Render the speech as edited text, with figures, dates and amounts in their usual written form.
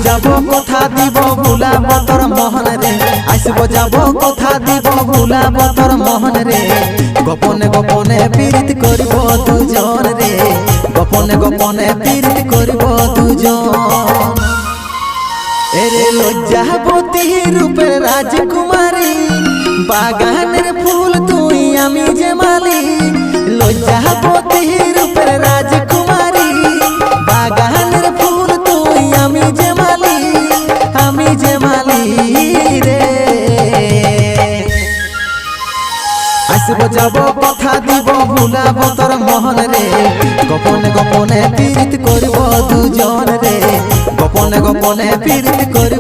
যাব কথা দিব ভুলাব তোর মোহন রে আসব যাব কথা দিব ভুলাব তোর মোহন রে গোপনে গোপনে পীড়িত করিব দুজন রে গোপনে গোপনে পীড়িত করিব দুজন এরে লজ্জাবতী রূপের রাজকুমারী বাগানের ফুল তুই আমি যে মালি লজ্জাবতী রূপের রাজকুমারী বাগানের ফুল তুই আমি যে মালি রে আসব যাব কথা দিব ভুলাব তোর মোহন রে গোপনে গোপনে পীড়িত করিব দুজন রে গোপনে গোপনে পীড়িত করিব